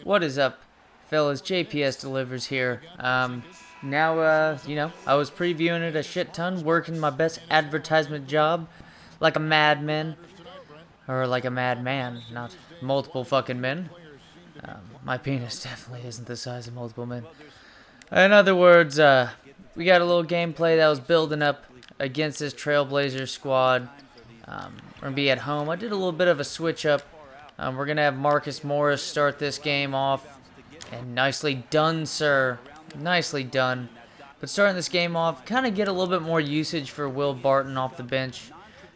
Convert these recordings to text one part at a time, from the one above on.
What is up, fellas? JPS delivers here. Now, I was previewing it a shit ton, working my best advertisement job like a madman. Or like a madman, not multiple fucking men. My penis definitely isn't the size of multiple men. In other words, we got a little gameplay that was building up against this Trailblazer squad. We're going to be at home. I did a little bit of a switch up. We're going to have Marcus Morris start this game off. And nicely done, sir. Nicely done. But starting this game off, kind of get a little bit more usage for Will Barton off the bench.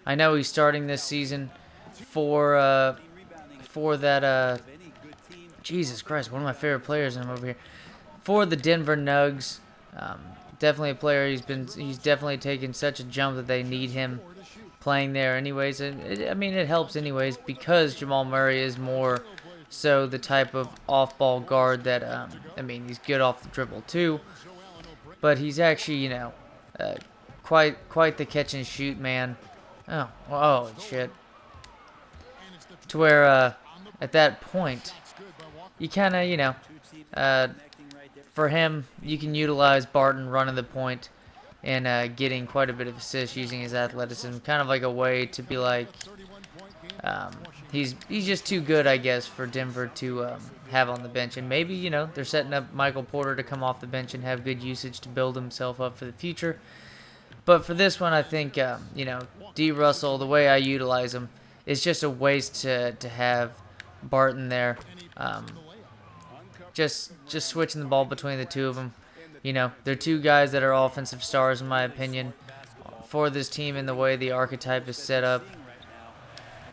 I know he's starting this season for that, Jesus Christ, one of my favorite players I'm over here. For the Denver Nugs. Definitely a player. He's definitely taken such a jump that they need him playing there anyways. I mean, it helps anyways because Jamal Murray is more so the type of off-ball guard that, I mean, he's good off the dribble too. But he's actually, quite the catch and shoot man. Oh, shit. To where, at that point, you kind of, for him, you can utilize Barton running the point and getting quite a bit of assists using his athleticism. Kind of like a way to be like, he's just too good, I guess, for Denver to have on the bench. And maybe, they're setting up Michael Porter to come off the bench and have good usage to build himself up for the future. But for this one, I think, D. Russell, the way I utilize him, is just a waste to have Barton there. Just switching the ball between the two of them. They're two guys that are offensive stars, in my opinion, for this team and the way the archetype is set up.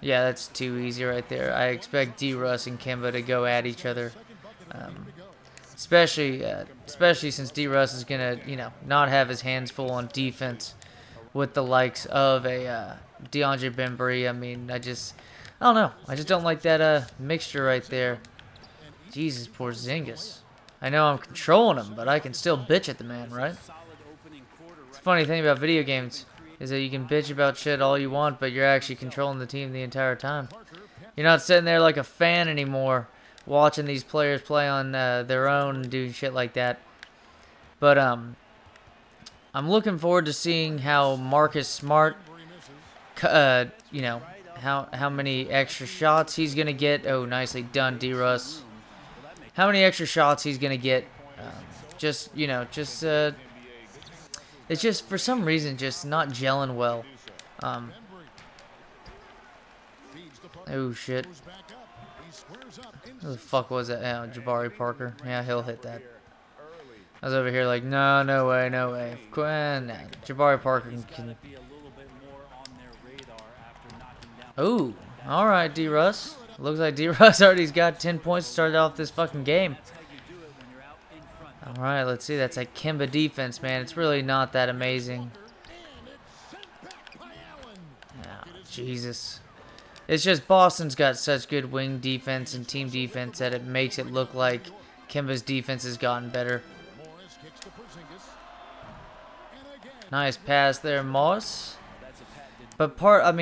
Yeah, that's too easy right there. I expect D. Russ and Kemba to go at each other. Especially since D. Russ is going to, not have his hands full on defense with the likes of a DeAndre Bembry. I mean, I don't know. I just don't like that mixture right there. Jesus, poor Porzingis. I know I'm controlling him, but I can still bitch at the man, right? It's a funny thing about video games is that you can bitch about shit all you want, but you're actually controlling the team the entire time. You're not sitting there like a fan anymore, watching these players play on their own and doing shit like that. But I'm looking forward to seeing how Marcus Smart, how many extra shots he's gonna get. Oh, nicely done, D. Russ. How many extra shots he's gonna get? It's just for some reason just not gelling well. Oh shit. Who the fuck was that? Oh, Jabari Parker. Yeah, he'll hit that. I was over here like, no way. Nah, Jabari Parker can. Oh, all right, D. Russ. Looks like D. Russ already's got 10 points to start off this fucking game. All right, let's see. That's like Kemba defense, man. It's really not that amazing. Oh, Jesus. It's just Boston's got such good wing defense and team defense that it makes it look like Kemba's defense has gotten better. Nice pass there, Moss. But I'm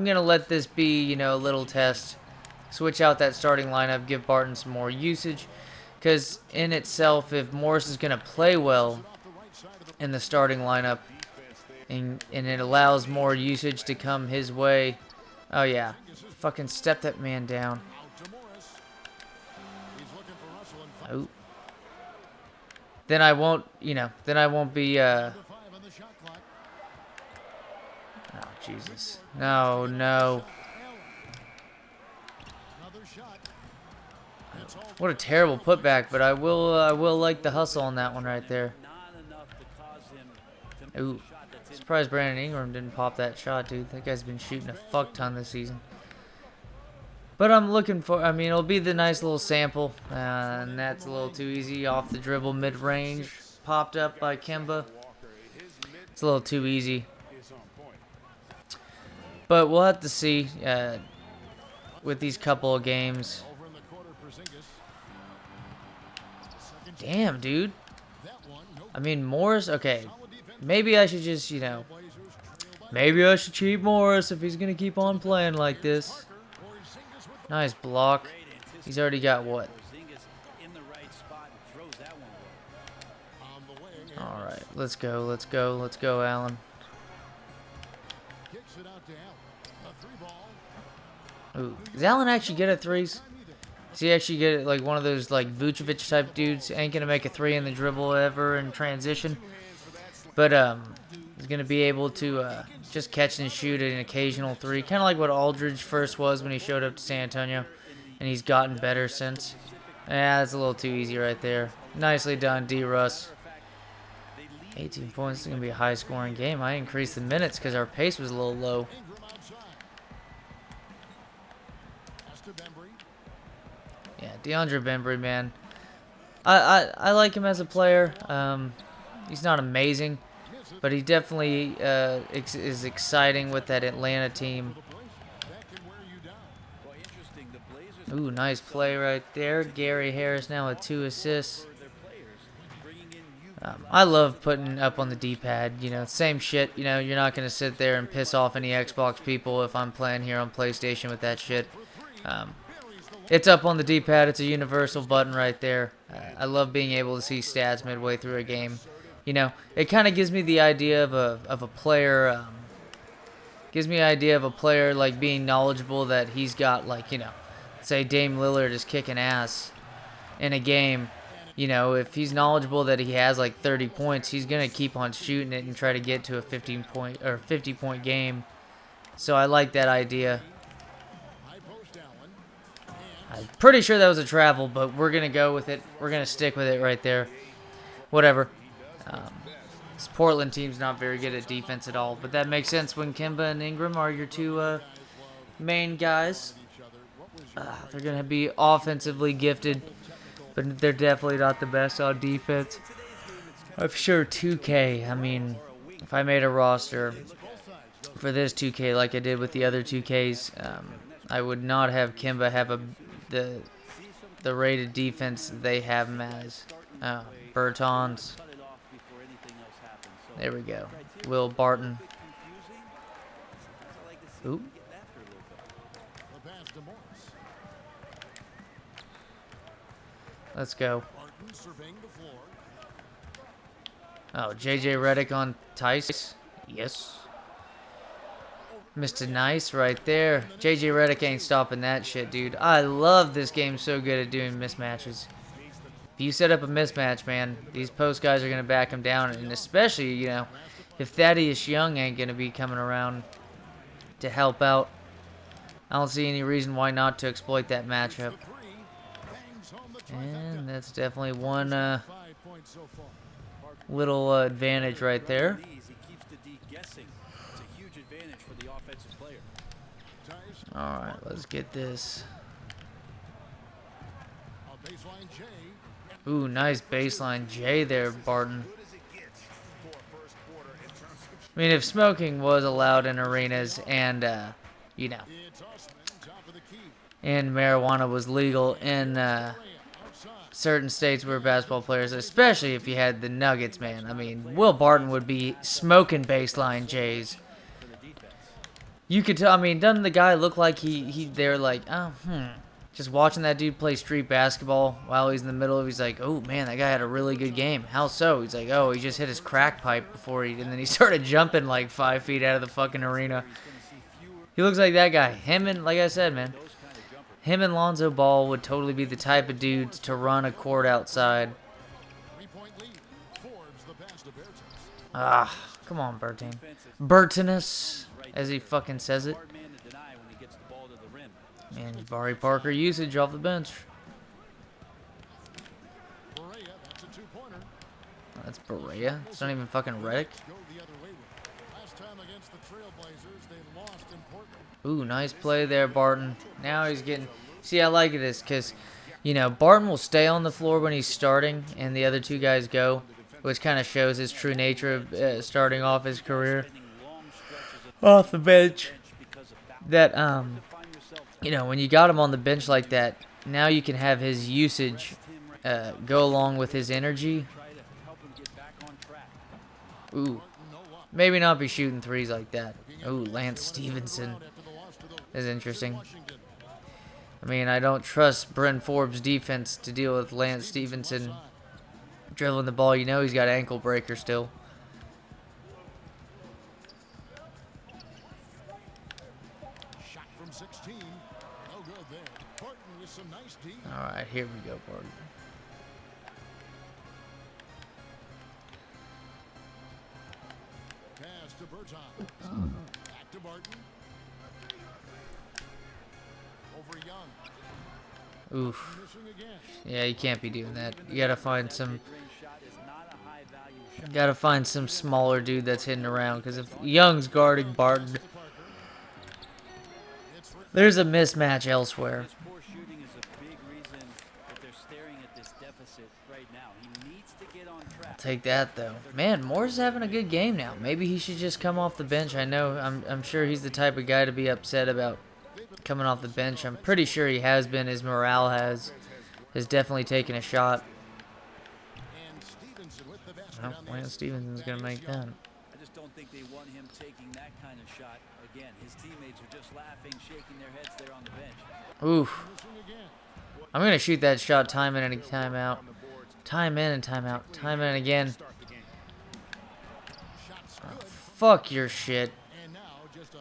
going to let this be, a little test. Switch out that starting lineup, give Barton some more usage. Because in itself, if Morris is going to play well in the starting lineup, and it allows more usage to come his way. Oh, yeah. Fucking step that man down. Oh. Then I won't, be, Oh, Jesus. No. What a terrible putback, but I will like the hustle on that one right there. Ooh. Surprised Brandon Ingram didn't pop that shot, dude. That guy's been shooting a fuck ton this season. But I'm looking for, it'll be the nice little sample. And that's a little too easy. Off the dribble, mid-range. Popped up by Kemba. It's a little too easy. But we'll have to see with these couple of games. Damn, dude. Morris, okay. Maybe I should just, maybe I should cheat Morris if he's going to keep on playing like this. Nice block. He's already got what? All right, let's go, let's go, let's go, Allen. Ooh, is Allen actually good at threes? Is he actually good at like one of those like Vucevic type dudes? Ain't gonna make a three in the dribble ever in transition, but he's gonna be able to just catch and shoot an occasional three, kind of like what Aldridge first was when he showed up to San Antonio, and he's gotten better since. Yeah, that's a little too easy right there. Nicely done, D. Russ. 18 points is gonna be a high-scoring game. I increased the minutes because our pace was a little low. Yeah, DeAndre Bembry, man. I like him as a player. He's not amazing, but he definitely is exciting with that Atlanta team. Ooh, nice play right there. Gary Harris now with 2 assists. I love putting up on the D-pad. You know, same shit. You know, you're not going to sit there and piss off any Xbox people if I'm playing here on PlayStation with that shit. It's up on the D-pad. It's a universal button right there. I love being able to see stats midway through a game. You know, it kind of gives me the idea of a player. Gives me an idea of a player like being knowledgeable that he's got, like, you know, say Dame Lillard is kicking ass in a game. You know, if he's knowledgeable that he has like 30 points, he's gonna keep on shooting it and try to get to a 15-point or 50-point game. So I like that idea. I'm pretty sure that was a travel, but we're going to go with it. We're going to stick with it right there. Whatever. This Portland team's not very good at defense at all, but that makes sense when Kemba and Ingram are your 2 main guys. They're going to be offensively gifted, but they're definitely not the best on defense. I'm sure 2K, I mean, if I made a roster for this 2K like I did with the other 2Ks, I would not have Kemba have the rated defense they have him as. Barton's. There we go. Will Barton. Oop. Let's go. Oh, JJ Redick on Tice. Yes. Mr. Nice right there. JJ Redick ain't stopping that shit, dude. I love this game. So good at doing mismatches. If you set up a mismatch, man, these post guys are going to back him down. And especially, you know, if Thaddeus Young ain't going to be coming around to help out, I don't see any reason why not to exploit that matchup. And that's definitely one little advantage right there. Alright, let's get this. Ooh, nice baseline J there, Barton. I mean, if smoking was allowed in arenas and, you know, and marijuana was legal in certain states where basketball players, especially if you had the Nuggets, man. I mean, Will Barton would be smoking baseline J's. You could tell, I mean, doesn't the guy look like they're like, just watching that dude play street basketball while he's in the middle of, he's like, oh man, that guy had a really good game. How so? He's like, oh, he just hit his crack pipe before and then he started jumping like 5 feet out of the fucking arena. He looks like that guy. Him and, like I said, man, him and Lonzo Ball would totally be the type of dudes to run a court outside. Come on, Burton. Burtonus, as he fucking says it. Man, Jabari Parker usage off the bench. That's Berea. It's not even fucking Redick. Ooh, nice play there, Barton. Now he's getting... See, I like this because, you know, Barton will stay on the floor when he's starting and the other 2 guys go, which kind of shows his true nature of starting off his career off the bench. That, you know, when you got him on the bench like that, now you can have his usage go along with his energy. Ooh. Maybe not be shooting threes like that. Ooh, Lance Stevenson is interesting. I mean, I don't trust Brent Forbes' defense to deal with Lance Stevenson dribbling the ball. You know he's got an ankle breaker still. Shot from 16. No good there. Barton with some nice D. All right, here we go, Barton. Pass to Barton. Back to Barton. Over Young. Oof. Missing again. Yeah, you can't be doing that. You gotta find some smaller dude that's hitting around. Because if Young's guarding Barton, there's a mismatch elsewhere. Poor shooting is a big reason that they're staring at this deficit right now. He needs to get on track. I'll take that though. Man, Moore's having a good game now. Maybe he should just come off the bench. I know. I'm sure he's the type of guy to be upset about coming off the bench. I'm pretty sure he has been. His morale has definitely taken a shot. Well, Lance Stevenson's gonna make that. I just don't think they want him taking that kind of shot again. His teammates are just laughing, shaking their heads there on the bench. Oof. I'm gonna shoot that shot time in and time out. Time in and time out. Time in again. Oh, fuck your shit.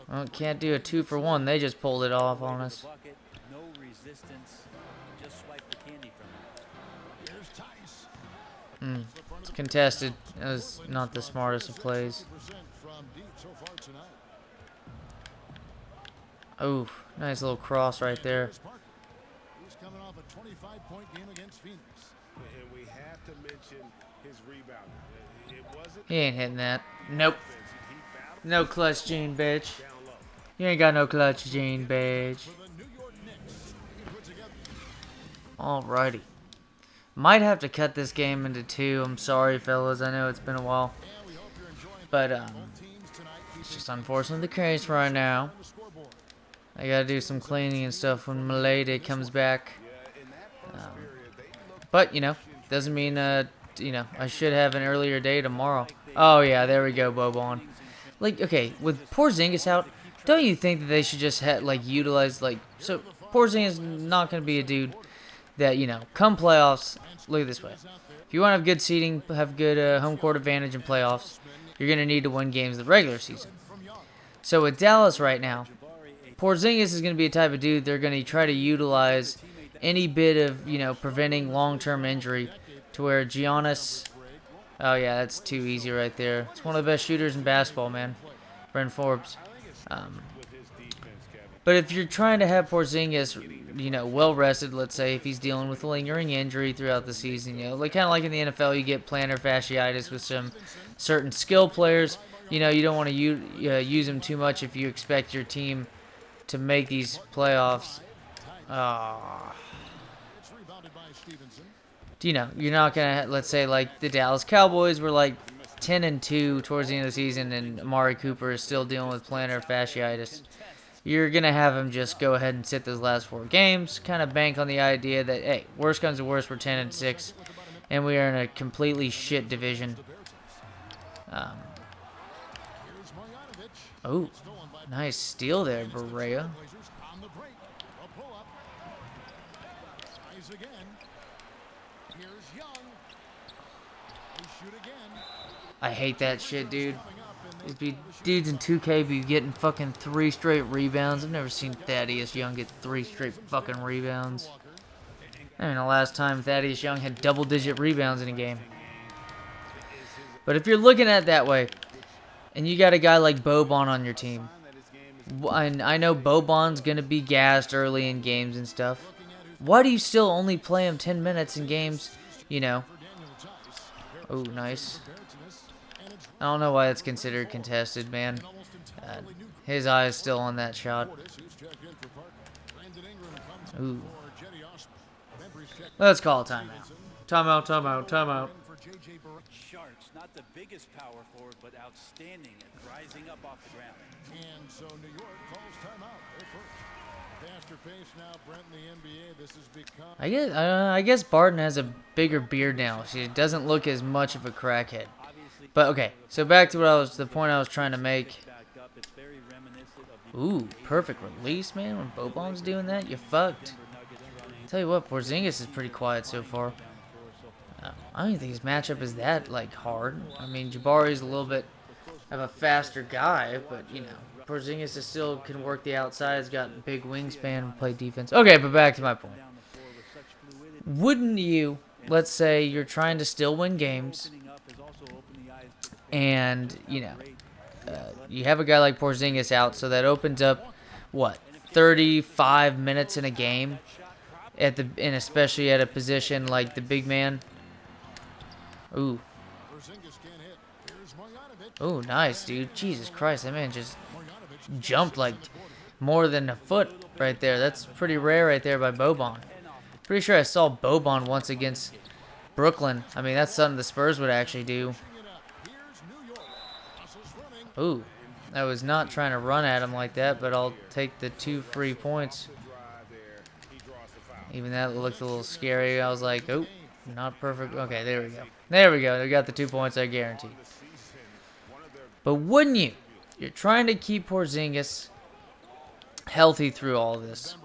Well, can't do a 2-for-1. They just pulled it off on us. No resistance. Just swipe the candy from him. It's contested. That was not the smartest of plays. Oh, nice little cross right there. He's coming off a 25-point game against Phoenix. And we have to mention his rebound. It wasn't. He ain't hitting that. Nope. No clutch gene, bitch. You ain't got no clutch gene, bitch. Alrighty. Might have to cut this game into 2. I'm sorry, fellas. I know it's been a while. But, it's just unfortunately the case right now. I gotta do some cleaning and stuff when Milady comes back. But, you know, doesn't mean, you know, I should have an earlier day tomorrow. Oh, yeah, there we go, Boban. Like, okay, with Porzingis out, don't you think that they should just, utilize, so Porzingis is not going to be a dude that, you know, come playoffs, look at this way. If you want to have good seating, have good home court advantage in playoffs, you're going to need to win games the regular season. So with Dallas right now, Porzingis is going to be a type of dude they're going to try to utilize any bit of, you know, preventing long-term injury to where Giannis... Oh, yeah, that's too easy right there. It's one of the best shooters in basketball, man. Brent Forbes. But if you're trying to have Porzingis, you know, well-rested, let's say, if he's dealing with a lingering injury throughout the season, you know, like kind of like in the NFL, you get plantar fasciitis with some certain skill players. You know, you don't want to use them too much if you expect your team to make these playoffs. You know, you're not going to, let's say, like the Dallas Cowboys were like 10-2 towards the end of the season, and Amari Cooper is still dealing with plantar fasciitis. You're going to have him just go ahead and sit those last 4 games, kind of bank on the idea that, hey, worst comes to worst, we're 10-6, and we are in a completely shit division. Oh, nice steal there, Berea. I hate that shit, dude. These dudes in 2K be getting fucking 3 straight rebounds. I've never seen Thaddeus Young get 3 straight fucking rebounds. I mean, the last time Thaddeus Young had double-digit rebounds in a game. But if you're looking at it that way, and you got a guy like Boban on your team, and I know Boban's going to be gassed early in games and stuff, why do you still only play him 10 minutes in games, you know? Oh, nice. I don't know why it's considered contested, man. His eye is still on that shot. Ooh. Let's call a timeout. Timeout, timeout, timeout. Sharks, not the biggest power forward, but outstanding at rising up off the ground. And so New York calls timeout. They're first. Faster pace now, Brent, in the NBA. This has become... I guess Barton has a bigger beard now. She doesn't look as much of a crackhead. But okay, so back to the point I was trying to make. Ooh, perfect release, man. When Boban's doing that, you're fucked. tell you what, Porzingis is pretty quiet so far. I don't even think his matchup is that like hard. I mean, Jabari's a little bit of a faster guy, but you know, Porzingis is still can work the outside. He's got big wingspan, play defense. Okay, but back to my point. Wouldn't you? Let's say you're trying to still win games, and you know, you have a guy like Porzingis out, so that opens up what 35 minutes in a game and especially at a position like the big man. Ooh. Ooh, nice, dude. Jesus Christ, that man just jumped like more than a foot right there. That's pretty rare right there by Boban. Pretty sure I saw Boban once against Brooklyn. I mean, that's something the Spurs would actually do. Ooh, I was not trying to run at him like that, but I'll take the 2 free points. Even that looked a little scary. I was like, oh, not perfect. Okay, there we go. There we go. We got the 2 points, I guarantee. But wouldn't you? You're trying to keep Porzingis healthy through all of this.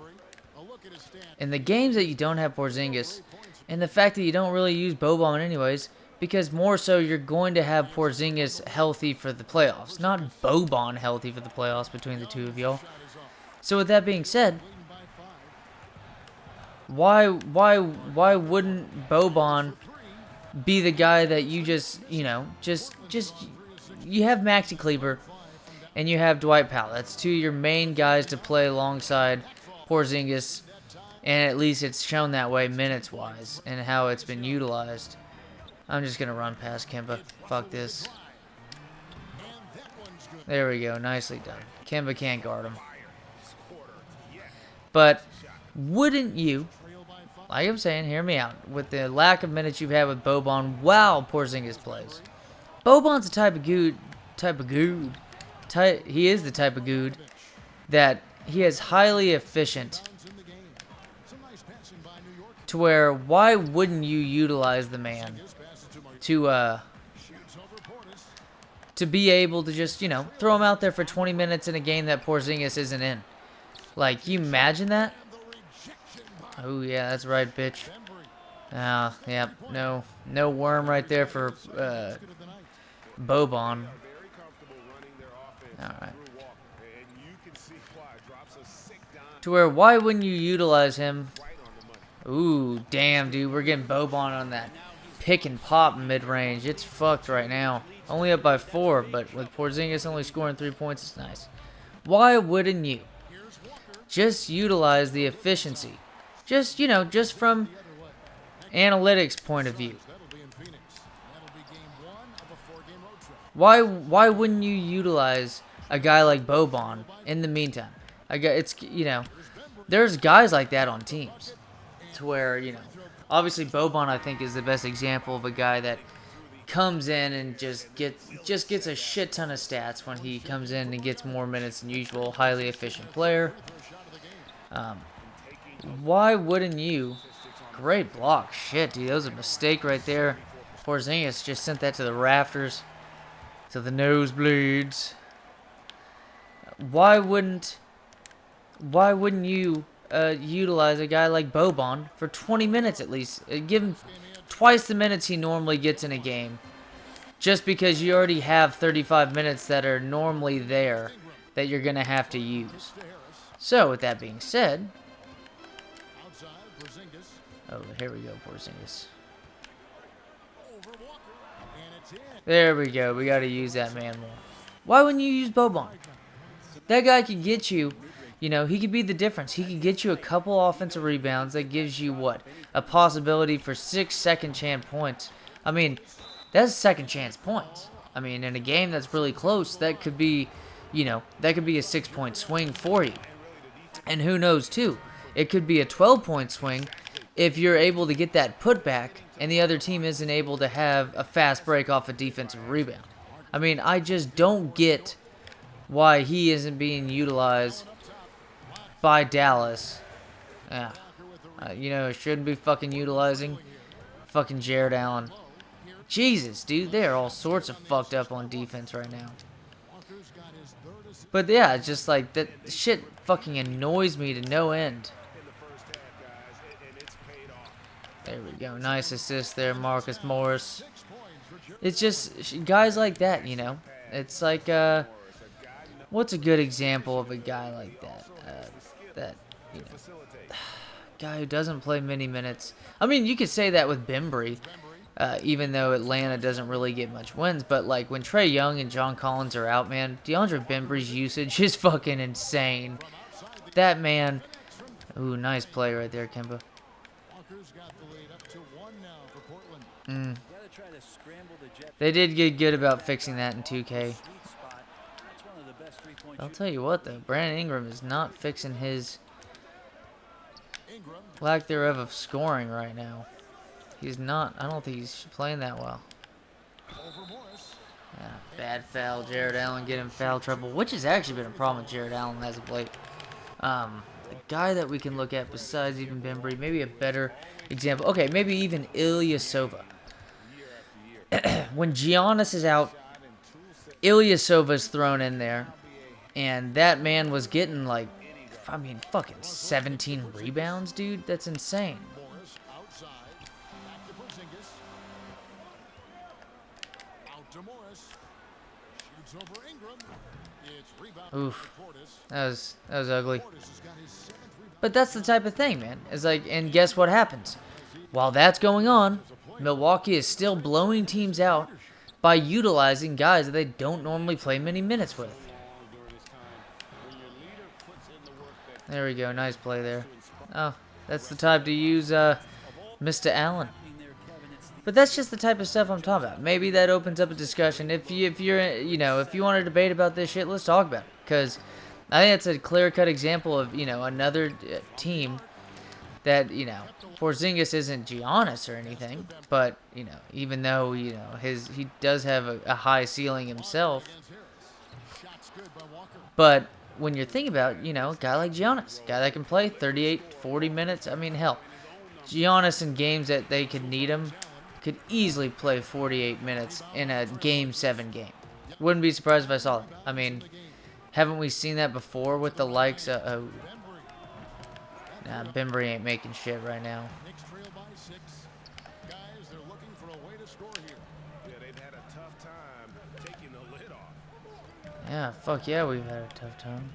In the games that you don't have Porzingis, and the fact that you don't really use Boban anyways, because more so you're going to have Porzingis healthy for the playoffs, not Boban healthy for the playoffs between the two of y'all. So with that being said, why wouldn't Boban be the guy that you just, you know, just you have Maxi Kleber and you have Dwight Powell. That's 2 of your main guys to play alongside Porzingis, and at least it's shown that way minutes-wise and how it's been utilized. I'm just going to run past Kemba. Fuck this. There we go. Nicely done. Kemba can't guard him. But wouldn't you, like I'm saying, hear me out, with the lack of minutes you've had with Boban while Porzingis plays. Boban's the he is the type of dude that he is highly efficient to where why wouldn't you utilize the man to be able to just, you know, throw him out there for 20 minutes in a game that Porzingis isn't in? Like, you imagine that? Oh, yeah, that's right, bitch. Yeah, no worm right there for Boban. Alright. To where, why wouldn't you utilize him? Ooh, damn, dude. We're getting Boban on that pick and pop mid-range. It's fucked right now. Only up by 4, but with Porzingis only scoring 3 points, it's nice. Why wouldn't you just utilize the efficiency? Just, you know, just from analytics point of view. Why wouldn't you utilize a guy like Boban in the meantime? It's, you know, there's guys like that on teams to where, you know, obviously Boban I think is the best example of a guy that comes in and just gets a shit ton of stats when he comes in and gets more minutes than usual. Highly efficient player. Why wouldn't you? Great block. Shit, dude, that was a mistake right there. Porzingis just sent that to the rafters, to the nosebleeds. Why wouldn't you utilize a guy like Boban for 20 minutes at least? Give him twice the minutes he normally gets in a game. Just because you already have 35 minutes that are normally there that you're going to have to use. So, with that being said... Oh, here we go, Porzingis. There we go. We got to use that man more. Why wouldn't you use Boban? That guy could get you, you know, he could be the difference. He could get you a couple offensive rebounds that gives you, what, a possibility for 6 second chance points. I mean, that's second chance points. I mean, in a game that's really close, that could be, you know, that could be a 6-point swing for you. And who knows, too, it could be a 12-point swing if you're able to get that putback and the other team isn't able to have a fast break off a defensive rebound. I mean, I just don't get why he isn't being utilized by Dallas. Yeah. You know, shouldn't be fucking utilizing fucking Jared Allen. Jesus, dude, they are all sorts of fucked up on defense right now. But yeah, it's just like that shit fucking annoys me to no end. There we go. Nice assist there, Marcus Morris. It's just guys like that, you know. It's like, what's a good example of a guy like that? You know, guy who doesn't play many minutes. I mean, you could say that with Bembry, even though Atlanta doesn't really get much wins. But, like, when Trae Young and John Collins are out, man, DeAndre Bembry's usage is fucking insane. That man... Ooh, nice play right there, Kemba. They did get good about fixing that in 2K. I'll tell you what, though. Brandon Ingram is not fixing his lack thereof of scoring right now. He's not. I don't think he's playing that well. Yeah, bad foul. Jared Allen getting foul trouble, which has actually been a problem with Jared Allen as of late. A guy that we can look at besides even Bembry, maybe a better example. Okay, maybe even Ilyasova. When Giannis is out, Ilyasova's thrown in there, and that man was getting like, I mean, fucking 17 rebounds, dude. That's insane. Oof, that was ugly. But that's the type of thing, man. It's like, and guess what happens? While that's going on, Milwaukee is still blowing teams out by utilizing guys that they don't normally play many minutes with. There we go. Nice play there. Oh, that's the time to use Mr. Allen. But that's just the type of stuff I'm talking about. Maybe that opens up a discussion. If you're, you know, if you want to debate about this shit, let's talk about it. Because I think it's a clear-cut example of, you know, another team that, you know, Porzingis isn't Giannis or anything, but, you know, even though, you know, he does have a high ceiling himself. But when you're thinking about, you know, a guy like Giannis, a guy that can play 38, 40 minutes, I mean, hell, Giannis in games that they could need him could easily play 48 minutes in a Game 7 game. Wouldn't be surprised if I saw that. I mean, haven't we seen that before with the likes of... Nah, Bembry ain't making shit right now. Yeah, fuck yeah, we've had a tough time.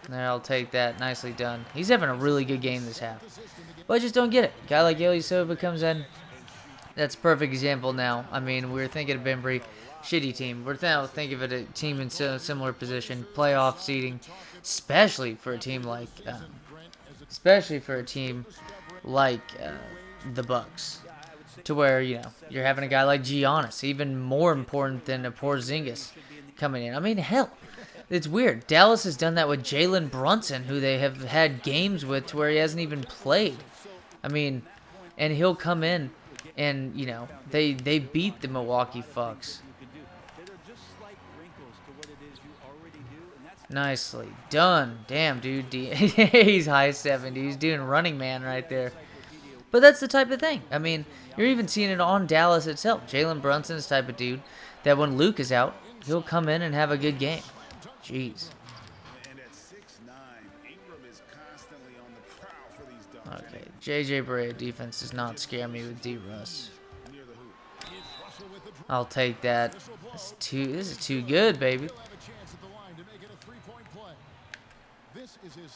There, I'll take that. Nicely done. He's having a really good game this half. But I just don't get it. Guy like Ilyasova comes in. That's a perfect example now. I mean, we were thinking of Bembry, shitty team. We're now thinking of a team in a similar position, playoff seeding, especially for a team like, the Bucks, to where, you know, you're having a guy like Giannis, even more important than a Porzingis coming in. I mean, hell, it's weird. Dallas has done that with Jalen Brunson, who they have had games with to where he hasn't even played. I mean, and he'll come in. And, you know, they beat the Milwaukee Bucks. Nicely done. Damn, dude. He's high 70s. Doing running man right there. But that's the type of thing. I mean, you're even seeing it on Dallas itself. Jalen Brunson's type of dude that when Luke is out, he'll come in and have a good game. Jeez. Okay, JJ Barea defense does not scare me with Russ. I'll take that. This is too good, baby.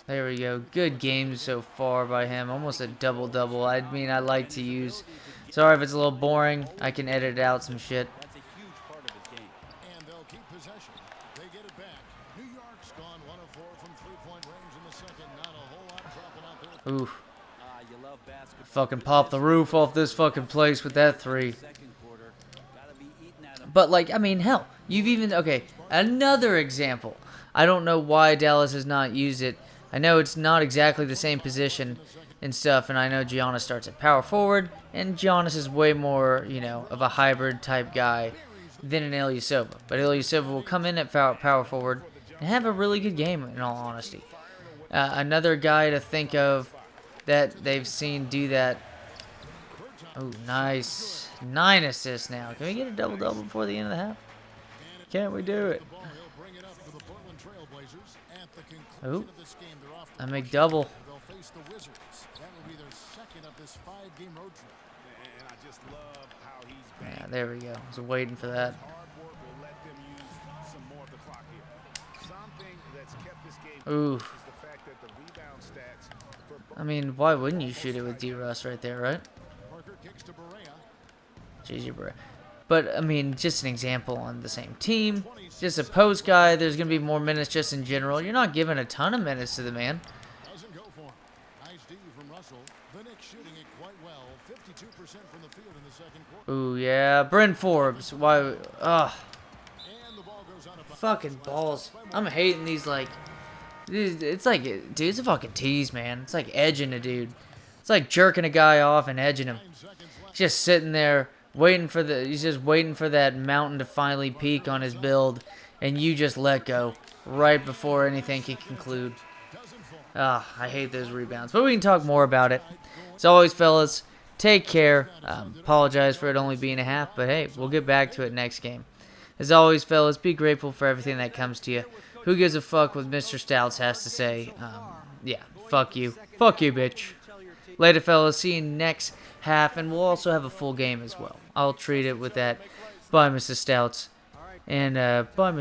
There we go. Good game so far by him. Almost a double-double. I mean, I like to use... Sorry if it's a little boring. I can edit out some shit. Oof. Fucking pop the roof off this fucking place with that three. But, like, I mean, hell, you've even... Okay, another example. I don't know why Dallas has not used it. I know it's not exactly the same position and stuff, and I know Giannis starts at power forward, and Giannis is way more, you know, of a hybrid type guy than an Ilyasova. But Ilyasova will come in at power forward and have a really good game, in all honesty. Another guy to think of that they've seen do that. Oh, nice. 9 assists now. Can we get a double-double before the end of the half? Can't we do it? At the Ooh, conclusion of this game, they're off to I a make rushing double. start. They'll face the Wizards. That will be their second of this 5-game road trip. And I just love how he's Yeah, back. there we go. I was waiting for that. Hard work will let them use some more of the clock here. Something that's kept this game Ooh. close is the fact that the rebound stats for both I mean, why wouldn't you shoot it with D-Russ right there, right? Parker kicks to Berea. GG, bro. But, I mean, just an example on the same team. Just a post guy. There's going to be more minutes just in general. You're not giving a ton of minutes to the man. Doesn't go for him. Nice D from Russell. The Knicks shooting it quite well. 52% from the field in the second quarter. Ooh, yeah. Bryn Forbes. Why? Ugh. And the ball goes out of bounds. Fucking balls. I'm hating these, like... It's like, dude, it's a fucking tease, man. It's like edging a dude. It's like jerking a guy off and edging him. 9 seconds left. Just sitting there waiting for he's just waiting for that mountain to finally peak on his build, and you just let go right before anything can conclude. Doesn't fall. I hate those rebounds, but we can talk more about it. As always, fellas, take care. Apologize for it only being a half, but hey, we'll get back to it next game. As always, fellas, be grateful for everything that comes to you. Who gives a fuck what Mr. Stouts has to say? Yeah, fuck you. Fuck you, bitch. Later, fellas. See you next half, and we'll also have a full game as well. I'll treat it with that. Bye, Mr. Stouts. And bye, Mr.